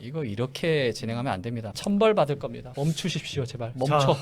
이거 이렇게 진행하면 안 됩니다. 천벌 받을 겁니다. 멈추십시오, 제발. 멈춰.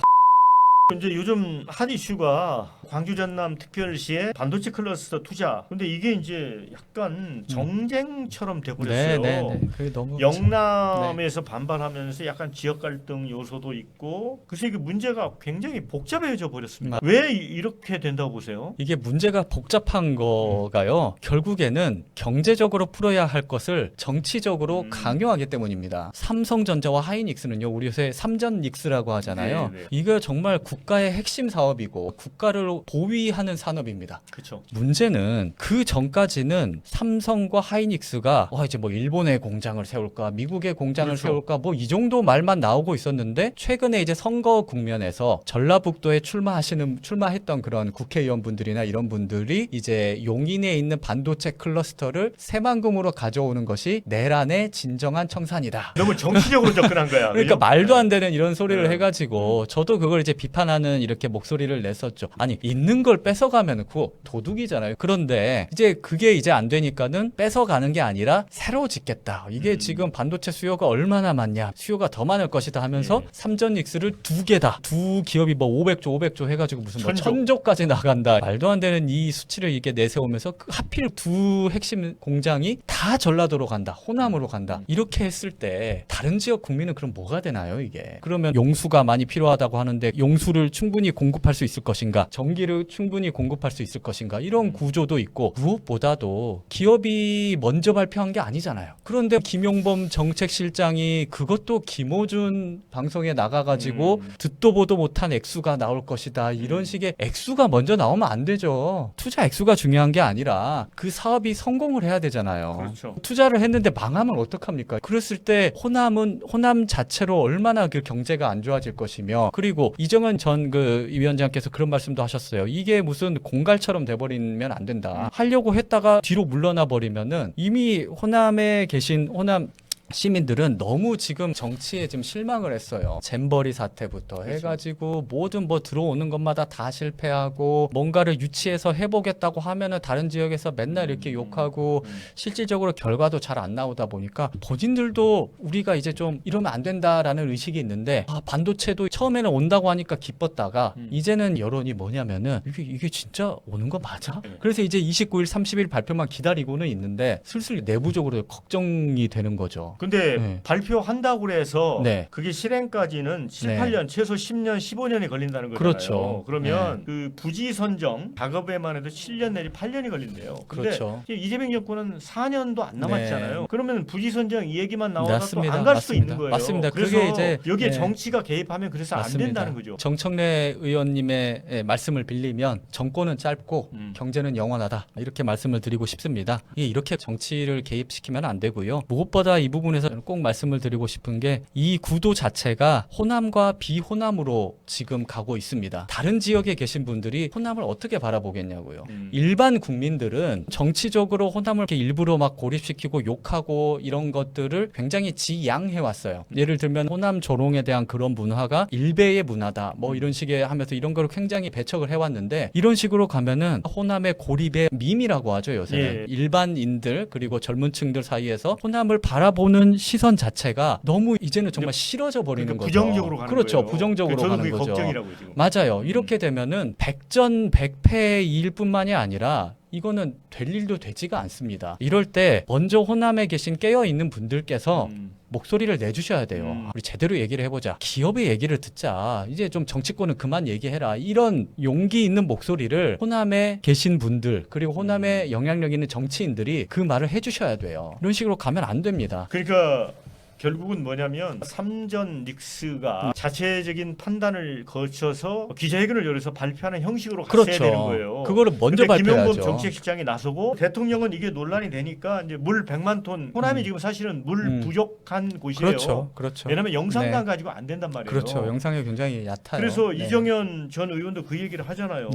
자, 이제 요즘 핫 이슈가 광주 전남 특별시의 반도체 클러스터 투자. 근데 이게 이제 약간 정쟁처럼 돼버렸어요. 네네네. 그게 너무 영남에서 반발하면서 약간 지역 갈등 요소도 있고, 그래서 이게 문제가 굉장히 복잡해져 버렸습니다. 왜 이렇게 된다고 보세요? 이게 문제가 복잡한 거가요. 결국에는 경제적으로 풀어야 할 것을 정치적으로 강요하기 때문입니다. 삼성전자와 하이닉스는요, 우리 요새 삼전닉스라고 하잖아요. 네. 이거 정말 국가의 핵심 사업이고 국가를 보위하는 산업입니다. 그렇죠. 문제는 그 전까지는 삼성과 하이닉스가 이제 뭐 일본의 공장을 세울까, 미국의 공장을 그렇죠. 세울까, 뭐 이 정도 말만 나오고 있었는데, 최근에 이제 선거 국면에서 전라북도에 출마했던 그런 국회의원분들이나 이런 분들이 이제 용인에 있는 반도체 클러스터를 새만금으로 가져오는 것이 내란의 진정한 청산이다. 너무 정치적으로 접근한 거야. 그러니까 그죠? 말도 안 되는 이런 소리를 네. 해가지고 저도 그걸 이제 비판하는 이렇게 목소리를 냈었죠. 아니, 있는 걸 뺏어가면 그거 도둑이잖아요. 그런데 이제 그게 이제 안 되니까는 뺏어가는 게 아니라 새로 짓겠다. 이게 지금 반도체 수요가 얼마나 많냐, 수요가 더 많을 것이다 하면서 삼전닉스를 두 개다, 두 기업이 뭐 500조 해가지고 무슨 뭐 천조까지 나간다. 말도 안 되는 이 수치를 이게 내세우면서 하필 두 핵심 공장이 다 전라도로 간다, 호남으로 간다, 이렇게 했을 때 다른 지역 국민은 그럼 뭐가 되나요? 이게 그러면 용수가 많이 필요하다고 하는데 용수를 충분히 공급할 수 있을 것인가, 전기를 충분히 공급할 수 있을 것인가, 이런 구조도 있고, 무엇보다도 기업이 먼저 발표한 게 아니잖아요. 그런데 김용범 정책실장이 그것도 김어준 방송에 나가가지고 듣도 보도 못한 액수가 나올 것이다, 이런 식의 액수가 먼저 나오면 안 되죠. 투자 액수가 중요한 게 아니라 그 사업이 성공을 해야 되잖아요. 그렇죠. 투자를 했는데 망하면 어떡합니까? 그랬을 때 호남 자체로 얼마나 그 경제가 안 좋아질 것이며, 그리고 이정은 전 그 위원장께서 그런 말씀도 하셨어요. 이게 무슨 공갈처럼 돼버리면 안 된다. 하려고 했다가 뒤로 물러나 버리면은 이미 호남에 계신 호남 시민들은 너무 지금 정치에 지금 실망을 했어요. 잼버리 사태부터 해가지고 모든 뭐 들어오는 것마다 다 실패하고, 뭔가를 유치해서 해보겠다고 하면은 다른 지역에서 맨날 이렇게 욕하고 실질적으로 결과도 잘 안 나오다 보니까 본인들도 우리가 이제 좀 이러면 안 된다라는 의식이 있는데, 반도체도 처음에는 온다고 하니까 기뻤다가 이제는 여론이 뭐냐면은 이게 진짜 오는 거 맞아? 그래서 이제 29일 30일 발표만 기다리고는 있는데 슬슬 내부적으로 걱정이 되는 거죠. 근데 발표한다고 그래서 그게 실행까지는 7, 네. 8년, 최소 10년, 15년이 걸린다는 거잖아요. 그렇죠. 그러면 그 부지 선정 작업에만 해도 7년 내지 8년이 걸린대요. 근데 그렇죠. 이재명 정권은 4년도 안 남았잖아요. 그러면 부지 선정 이 얘기만 나와서 맞습니다. 또 안 갈 수도 있는 거예요. 맞습니다. 그래서 그게 이제 여기에 정치가 개입하면 그래서 맞습니다. 안 된다는 거죠. 정청래 의원님의 말씀을 빌리면 정권은 짧고 경제는 영원하다, 이렇게 말씀을 드리고 싶습니다. 이렇게 정치를 개입시키면 안 되고요. 무엇보다 이 부분에서 꼭 말씀을 드리고 싶은 게, 이 구도 자체가 호남과 비호남으로 지금 가고 있습니다. 다른 지역에 계신 분들이 호남을 어떻게 바라보겠냐고요. 일반 국민들은 정치적으로 호남을 이렇게 일부러 막 고립시키고 욕하고 이런 것들을 굉장히 지양해 왔어요. 예를 들면 호남 조롱에 대한 그런 문화가 일베의 문화다, 뭐 이런 식의 하면서 이런 걸 굉장히 배척을 해왔는데, 이런 식으로 가면은 호남의 고립의 밈이라고 하죠, 요새는. 일반인들 그리고 젊은 층들 사이에서 호남을 바라보는 시선 자체가 너무 이제는 정말 싫어져 버리는 거죠. 부정적으로 가는 그렇죠. 거예요. 부정적으로 저도 가는 그게 거죠. 걱정이라고 지금. 맞아요. 이렇게 되면은 백전백패일 뿐만이 아니라 이거는 될 일도 되지가 않습니다. 이럴 때 먼저 호남에 계신 깨어있는 분들께서 목소리를 내주셔야 돼요. 우리 제대로 얘기를 해보자. 기업의 얘기를 듣자. 이제 좀 정치권은 그만 얘기해라. 이런 용기 있는 목소리를 호남에 계신 분들, 그리고 호남에 영향력 있는 정치인들이 그 말을 해주셔야 돼요. 이런 식으로 가면 안 됩니다. 그러니까 결국은 뭐냐면 삼전 닉스가 자체적인 판단을 거쳐서 기자회견을 열어서 발표하는 형식으로 갔어야 되는 거예요. 그거를 먼저 발표해야죠. 김용범 정책실장이 나서고, 대통령은 이게 논란이 되니까 이제 물 100만 톤, 호남이 지금 사실은 물 부족한 곳이에요. 그렇죠. 왜냐하면 영상만 가지고 안 된단 말이에요. 그렇죠. 영상이 굉장히 얕아요. 그래서 이정현 전 의원도 그 얘기를 하잖아요.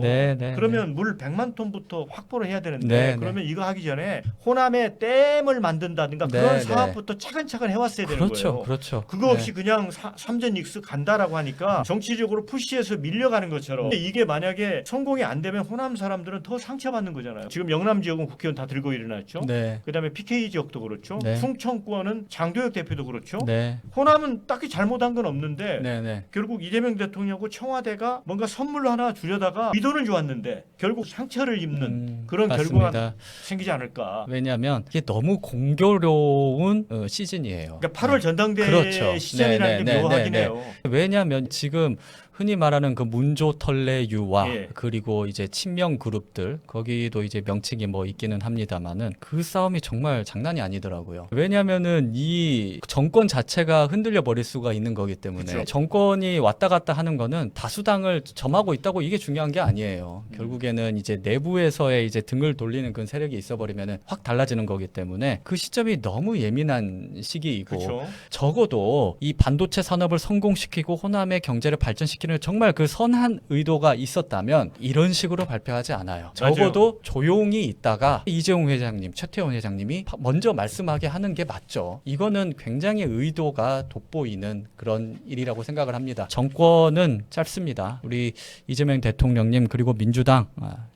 그러면 물 100만 톤부터 확보를 해야 되는데, 그러면 이거 하기 전에 호남에 댐을 만든다든가 그런 사업부터 차근차근 해왔어야 되는 그렇죠, 거예요. 그렇죠. 그거 없이 그냥 삼전 익스 간다라고 하니까 정치적으로 푸시해서 밀려가는 것처럼. 근데 이게 만약에 성공이 안 되면 호남 사람들은 더 상처받는 거잖아요. 지금 영남 지역은 국회의원 다 들고 일어났죠. 네. 그다음에 PK 지역도 그렇죠. 네. 충청권은 장도혁 대표도 그렇죠. 네. 호남은 딱히 잘못한 건 없는데 네, 네. 결국 이재명 대통령하고 청와대가 뭔가 선물 하나 주려다가 의도는 좋았는데 결국 상처를 입는 그런 맞습니다. 결과가 생기지 않을까. 왜냐하면 이게 너무 공교로운 시즌이에요. 그러니까 8월 전당대회 그렇죠. 시즌이라는 게 묘하긴 해요. 왜냐하면 지금 흔히 말하는 그 문조털레 유화 예. 그리고 이제 친명 그룹들 거기도 이제 명칭이 뭐 있기는 합니다만은 그 싸움이 정말 장난이 아니더라고요. 왜냐하면은 이 정권 자체가 흔들려 버릴 수가 있는 거기 때문에 그렇죠. 정권이 왔다 갔다 하는 거는 다수당을 점하고 있다고 이게 중요한 게 아니에요. 결국에는 이제 내부에서의 이제 등을 돌리는 그런 세력이 있어 버리면은 확 달라지는 거기 때문에 그 시점이 너무 예민한 시기이고 그렇죠. 적어도 이 반도체 산업을 성공시키고 호남의 경제를 발전시키는 정말 그 선한 의도가 있었다면 이런 식으로 발표하지 않아요. 적어도 조용히 있다가 이재용 회장님, 최태원 회장님이 먼저 말씀하게 하는 게 맞죠. 이거는 굉장히 의도가 돋보이는 그런 일이라고 생각을 합니다. 정권은 짧습니다. 우리 이재명 대통령님 그리고 민주당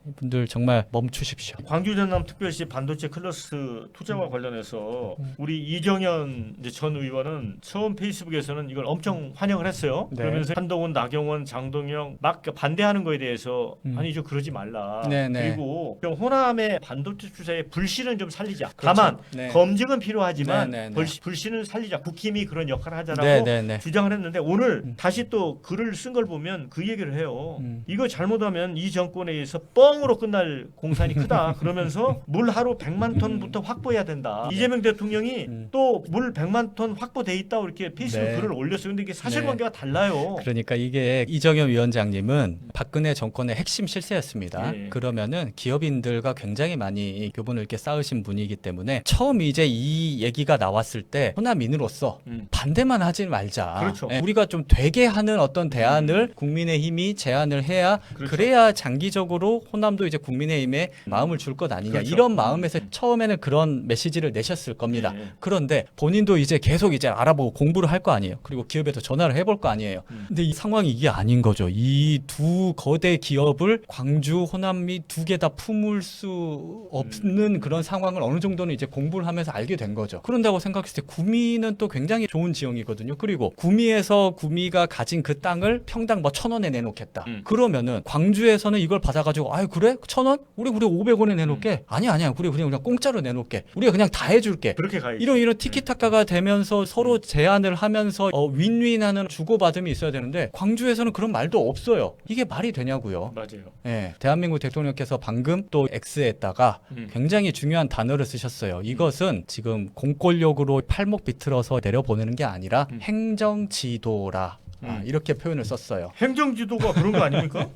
이분들 정말 멈추십시오. 광주 전남 특별시 반도체 클러스터 투자와 관련해서 우리 이정현 이제 전 의원은 처음 페이스북에서는 이걸 엄청 환영을 했어요. 네. 그러면서 한동훈, 나경원, 장동영 막 반대하는 거에 대해서 아니 좀 그러지 말라. 네네. 그리고 좀 호남의 반도체 투자의 불씨는 좀 살리자. 그렇죠. 다만 네. 검증은 필요하지만 네네네. 불씨는 살리자. 국힘이 그런 역할을 하자라고 네네네. 주장을 했는데 오늘 다시 또 글을 쓴 걸 보면 그 얘기를 해요. 이거 잘못하면 이 정권에 의해서 뻥으로 끝날 공산이 크다. 그러면서 물 하루 100만 톤부터 확보해야 된다. 이재명 대통령이 또 물 100만 톤 확보돼 있다고 이렇게 페이스북 네. 글을 올렸어요. 근데 이게 사실관계가 달라요. 그러니까 이게 이정현 위원장님은 박근혜 정권의 핵심 실세였습니다. 예. 그러면은 기업인들과 굉장히 많이 교분을 이렇게 쌓으신 분이기 때문에 처음 이제 이 얘기가 나왔을 때 호남인으로서 반대만 하지 말자. 그렇죠. 예, 우리가 좀 되게 하는 어떤 대안을 국민의힘이 제안을 해야 그렇죠. 그래야 장기적으로 호남도 이제 국민의힘에 마음을 줄 것 아니냐. 그렇죠. 이런 마음에서 처음에는 그런 메시지를 내셨을 겁니다. 예. 그런데 본인도 이제 계속 이제 알아보고 공부를 할 거 아니에요. 그리고 기업에도 전화를 해볼 거 아니에요. 근데 이 상황이 이게 아닌 거죠. 이 두 거대 기업을 광주, 호남이 두 개 다 품을 수 없는 그런 상황을 어느 정도는 이제 공부를 하면서 알게 된 거죠. 그런다고 생각했을 때 구미는 또 굉장히 좋은 지형이거든요. 그리고 구미에서 구미가 가진 그 땅을 평당 뭐 1,000원에 내놓겠다. 그러면은 광주에서는 이걸 받아가지고 아유 그래? 1,000원? 우리 500원에 내놓게? 아니야. 우리 그냥 공짜로 내놓게. 우리가 그냥 다 해줄게. 그렇게 가야지. 이런 티키타카가 되면서 서로 제안을 하면서 윈윈하는 주고받음이 있어야 되는데 광주에서는 그런 말도 없어요. 이게 말이 되냐고요. 맞아요. 예, 대한민국 대통령께서 방금 또 X에다가 굉장히 중요한 단어를 쓰셨어요. 이것은 지금 공권력으로 팔목 비틀어서 내려보내는 게 아니라 행정지도라. 이렇게 표현을 썼어요. 행정지도가 그런 거 아닙니까?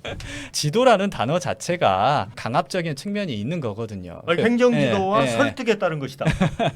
지도라는 단어 자체가 강압적인 측면이 있는 거거든요. 아니, 행정지도와 예, 예. 설득에 따른 것이다.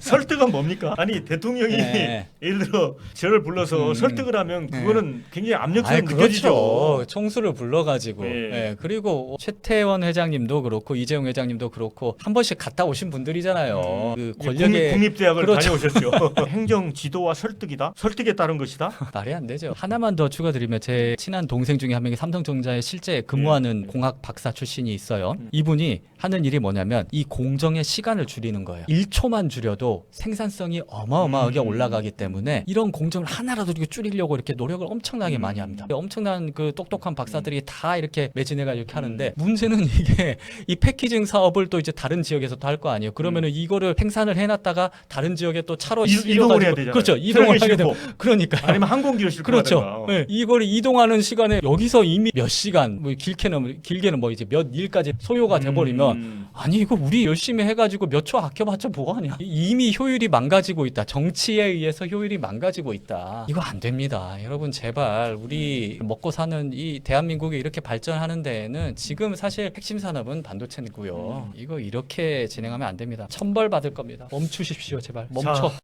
설득은 뭡니까? 아니 대통령이 예. 예를 들어 저를 불러서 설득을 하면 그거는 굉장히 압력처럼 아이, 느껴지죠. 그렇죠. 총수를 불러가지고. 예. 예, 그리고 최태원 회장님도 그렇고 이재용 회장님도 그렇고 한 번씩 갔다 오신 분들이잖아요. 그 권력의 국립대학을 그렇죠. 다녀오셨죠. 행정지도와 설득이다. 설득에 따른 것이다. 말이 안 되죠. 하나만 더 추가드리면 제 친한 동생 중에 한 명이 삼성전자에 실제 근무하는 공학 박사 출신이 있어요. 이분이 하는 일이 뭐냐면 이 공정의 시간을 줄이는 거예요. 1초만 줄여도 생산성이 어마어마하게 올라가기 때문에 이런 공정을 하나라도 이렇게 줄이려고 이렇게 노력을 엄청나게 많이 합니다. 엄청난 그 똑똑한 박사들이 다 이렇게 매진해가 이렇게 하는데 문제는 이게 이 패키징 사업을 또 이제 다른 지역에서 또 할 거 아니에요. 그러면은 이거를 생산을 해놨다가 다른 지역에 또 차로 이동을 해야 되잖아요. 그렇죠. 이동을 하게 되고 그러니까 아니면 항공기를 싣고 그렇죠. 가든가. 네, 이걸 이동하는 시간에 여기서 이미 몇 시간, 뭐 길게는 뭐 이제 몇 일까지 소요가 돼버리면 아니 이거 우리 열심히 해가지고 몇 초 아껴봤자 뭐하냐. 이미 효율이 망가지고 있다. 정치에 의해서 효율이 망가지고 있다. 이거 안 됩니다. 여러분 제발 우리 먹고 사는 이 대한민국이 이렇게 발전하는 데에는 지금 사실 핵심 산업은 반도체고요. 이거 이렇게 진행하면 안 됩니다. 천벌 받을 겁니다. 멈추십시오 제발. 멈춰. 자,